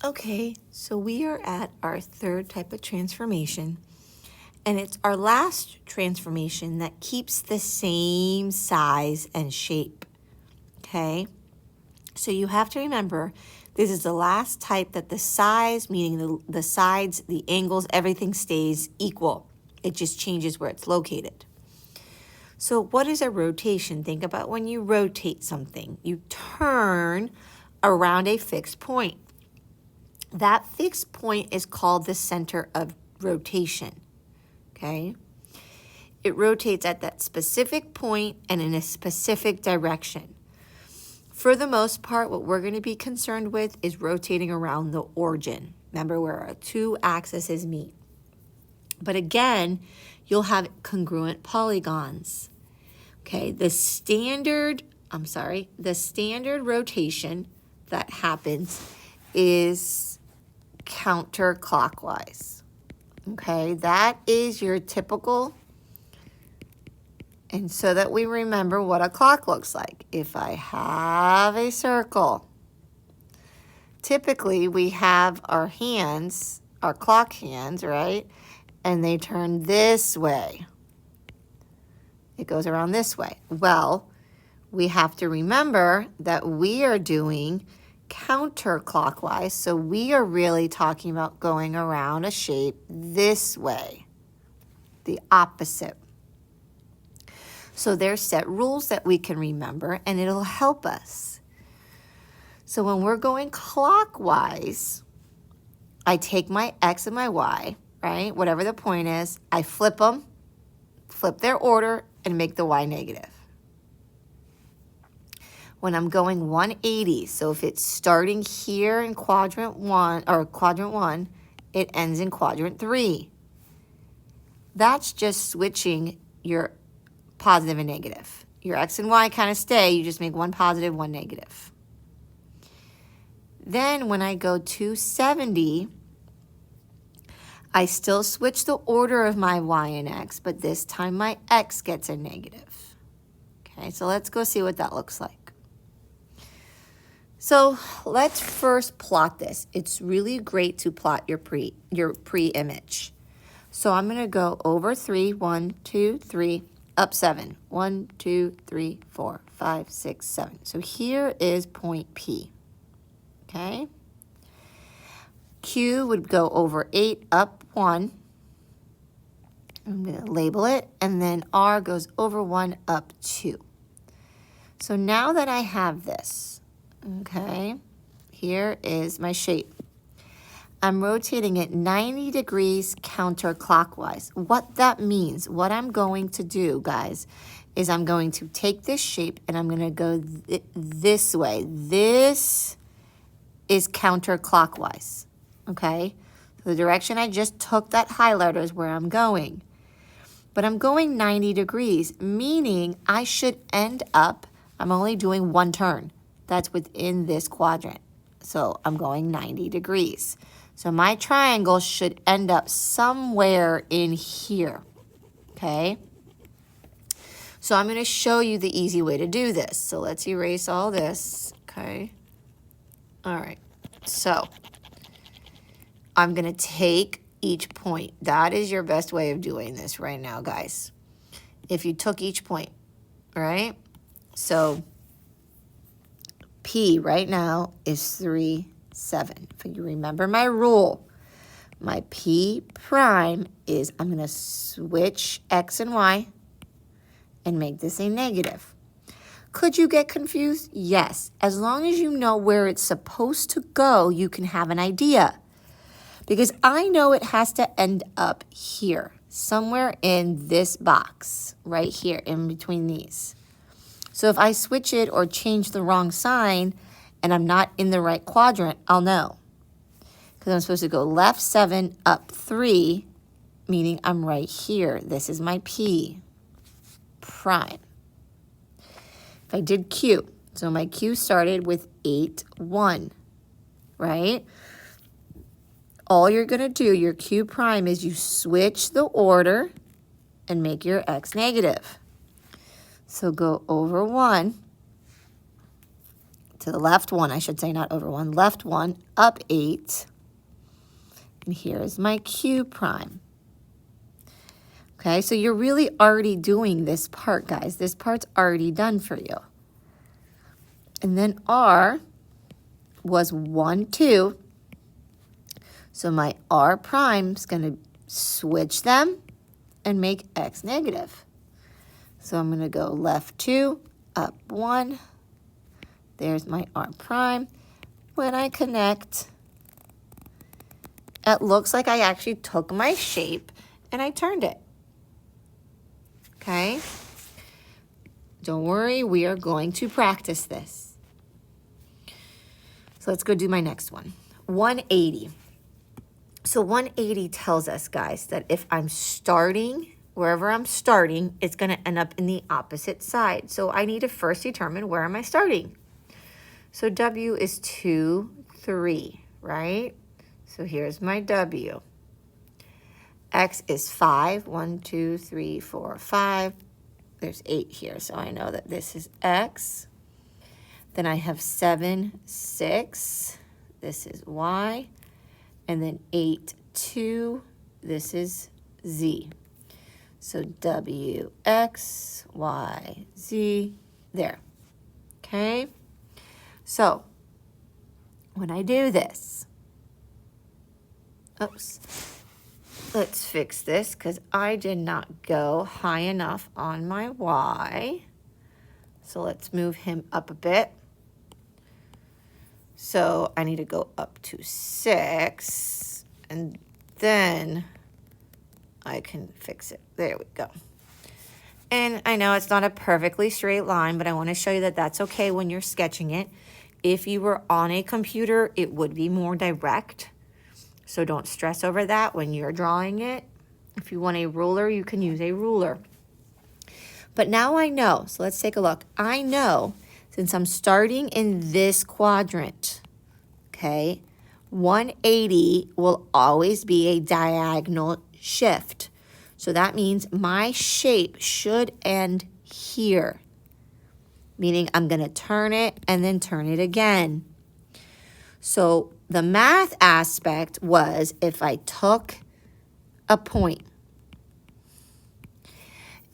Okay, so we are at our third type of transformation, and it's our last transformation that keeps the same size and shape. Okay, so you have to remember this is the last type that the size, meaning the sides, the angles, everything stays equal. It just changes where it's located. So what is a rotation? Think about when you rotate something. You turn around a fixed point. That fixed point is called the center of rotation, okay? It rotates at that specific point and in a specific direction. For the most part, what we're going to be concerned with is rotating around the origin. Remember where our two axes meet. But again, you'll have congruent polygons. Okay, the standard rotation that happens is counterclockwise. Okay, that is your typical, and so that we remember what a clock looks like. If I have a circle, typically we have our hands, our clock hands, right? And they turn this way. It goes around this way. Well, we have to remember that we are doing counterclockwise, so we are really talking about going around a shape this way, the opposite. So there's set rules that we can remember, and it'll help us. So when we're going clockwise, I take my X and my Y, right? Whatever the point is, I flip them, flip their order, and make the Y negative. When I'm going 180, so if it's starting here in quadrant one, it ends in quadrant 3. That's just switching your positive and negative. Your X and Y kind of stay, you just make one positive, one negative. Then when I go 270, I still switch the order of my Y and X, but this time my X gets a negative. Okay, so let's go see what that looks like. So let's first plot this. It's really great to plot your pre-image. So I'm going to go over 3, 1, 2, 3, up 7. 1, 2, 3, 4, 5, 6, 7. So here is point P. Okay. Q would go over 8, up 1. I'm going to label it. And then R goes over 1, up 2. So now that I have this, okay, here is my shape. I'm rotating it 90 degrees counterclockwise. What that means, what I'm going to do, guys, is I'm going to take this shape and I'm going to go this way. This is counterclockwise, okay? So the direction I just took that highlighter is where I'm going. But I'm going 90 degrees, meaning I should end up, I'm only doing one turn. That's within this quadrant. So I'm going 90 degrees. So my triangle should end up somewhere in here, okay? So I'm going to show you the easy way to do this. So let's erase all this, okay? All right, so I'm going to take each point. That is your best way of doing this right now, guys. If you took each point, right? So P right now is 3, 7. If you remember my rule, my P prime is I'm going to switch X and Y and make this a negative. Could you get confused? Yes. As long as you know where it's supposed to go, you can have an idea. Because I know it has to end up here, somewhere in this box, right here, in between these. So if I switch it or change the wrong sign and I'm not in the right quadrant, I'll know. Because I'm supposed to go left 7, up 3, meaning I'm right here. This is my P prime. If I did Q, so my Q started with 8, 1, right? All you're going to do, your Q prime, is you switch the order and make your X negative. So go over 1, to the left 1, I should say, not over 1, left 1, up 8. And here's my Q prime. Okay, so you're really already doing this part, guys. This part's already done for you. And then R was 1, 2. So my R prime's going to switch them and make X negative. So I'm going to go left 2, up 1. There's my R prime. When I connect, it looks like I actually took my shape and I turned it. Okay? Don't worry, we are going to practice this. So let's go do my next one. 180. So 180 tells us, guys, that if I'm starting, wherever I'm starting, it's going to end up in the opposite side. So I need to first determine where am I starting. So W is 2, 3, right? So here's my W. X is 5, 1, 2, 3, 4, 5. There's 8 here, so I know that this is X. Then I have 7, 6. This is Y. And then 8, 2. This is Z. So W, X, Y, Z, there. Okay? So when I do this, oops, let's fix this because I did not go high enough on my Y. So let's move him up a bit. So I need to go up to 6 and then I can fix it. There we go. And I know it's not a perfectly straight line, but I want to show you that that's okay when you're sketching it. If you were on a computer, it would be more direct. So don't stress over that when you're drawing it. If you want a ruler, you can use a ruler. But now I know, so let's take a look. I know, since I'm starting in this quadrant, okay, 180 will always be a diagonal shift. So that means my shape should end here, meaning I'm going to turn it and then turn it again. So the math aspect was if I took a point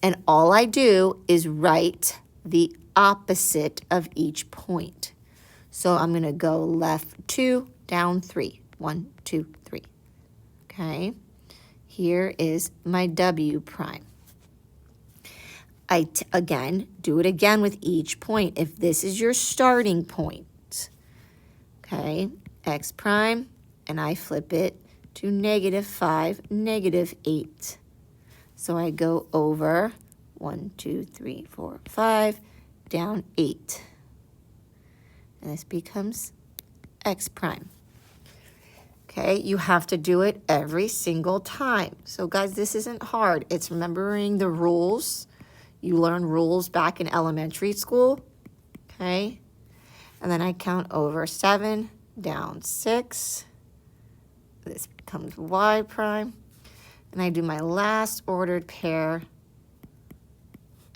and all I do is write the opposite of each point. So I'm going to go left 2, down 3. 1, 2, 3. Okay. Here is my W prime. Again, do it again with each point. If this is your starting point, okay, X prime, and I flip it to -5, -8. So I go over 1, 2, 3, 4, 5, down 8. And this becomes X prime. Okay, you have to do it every single time. So guys, this isn't hard. It's remembering the rules. You learn rules back in elementary school. Okay, and then I count over 7, down 6. This becomes Y prime. And I do my last ordered pair.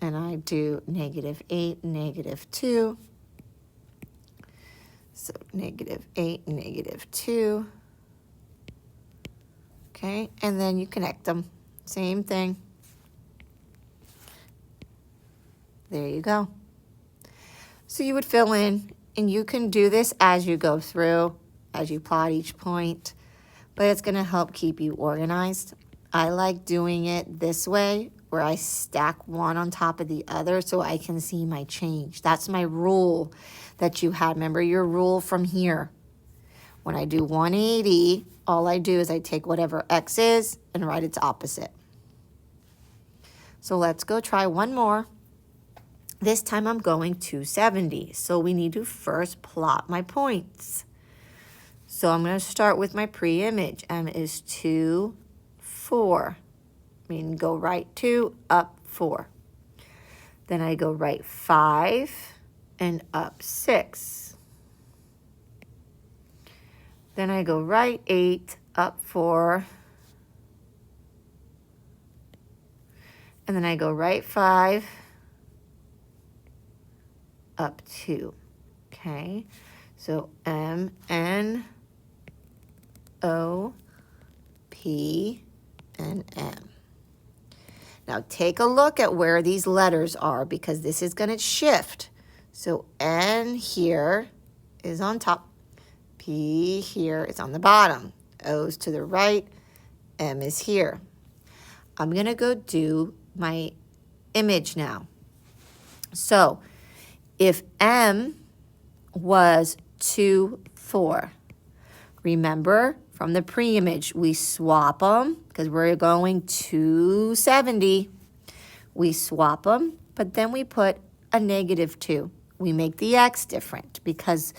And I do -8, -2. So -8, -2. Okay, and then you connect them. Same thing. There you go. So you would fill in, and you can do this as you go through, as you plot each point, but it's going to help keep you organized. I like doing it this way, where I stack one on top of the other so I can see my change. That's my rule that you had. Remember your rule from here. When I do 180, all I do is I take whatever X is and write its opposite. So let's go try one more. This time I'm going 270. So we need to first plot my points. So I'm going to start with my pre-image. M is 2, 4. Meaning go right 2, up 4. Then I go right 5 and up 6. Then I go right 8, up 4. And then I go right 5, up 2. Okay, so M, N, O, P, and M. Now take a look at where these letters are because this is going to shift. So N here is on top, P here is on the bottom, O's to the right, M is here. I'm going to go do my image now. So if M was 2, 4, remember from the pre-image, we swap them because we're going 270. We swap them, but then we put a -2. We make the X different because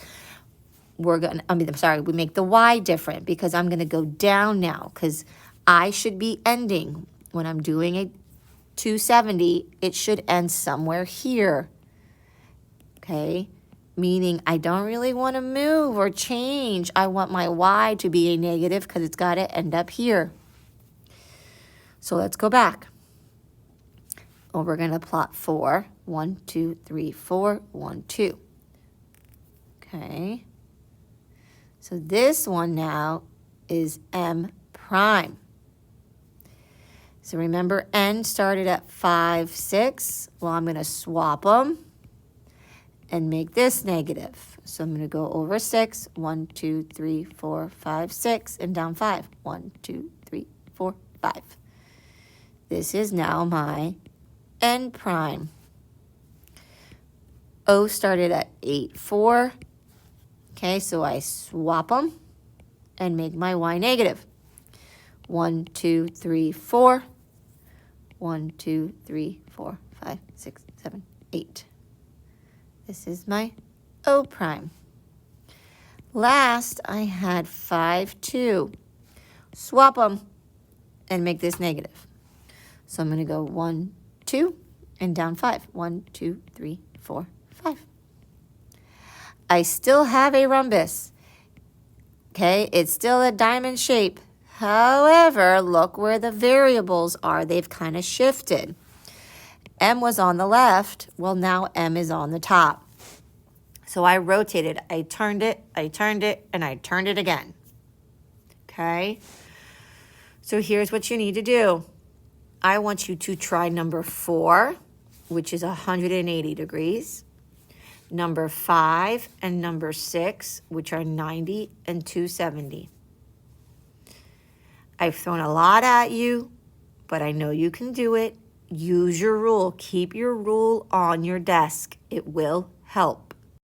we make the Y different because I'm going to go down now because I should be ending when I'm doing a 270. It should end somewhere here. Okay, meaning I don't really want to move or change. I want my Y to be a negative because it's got to end up here. So let's go back. Well, we're going to plot 4. 1, 2, 3, 4, 1, 2. Okay. So this one now is M prime. So remember N started at 5, 6. Well, I'm going to swap them and make this negative. So I'm going to go over 6. 1, 2, 3, 4, 5, 6, and down 5. 1, 2, 3, 4, 5. This is now my N prime. O started at 8, 4. Okay, so I swap them and make my Y negative. 1, 2, 3, 4. 1, 2, 3, 4, 5, 6, 7, 8. This is my O prime. Last, I had 5, 2. Swap them and make this negative. So I'm going to go 1, 2, and down 5. 1, 2, 3, 4, 5. I still have a rhombus. Okay, it's still a diamond shape. However, look where the variables are. They've kind of shifted. M was on the left. Well, now M is on the top. So I rotated. I turned it, and I turned it again. Okay? So here's what you need to do. I want you to try number 4, which is 180 degrees. Number 5 and number 6, which are 90 and 270. I've thrown a lot at you, but I know you can do it. Use your rule. Keep your rule on your desk. It will help.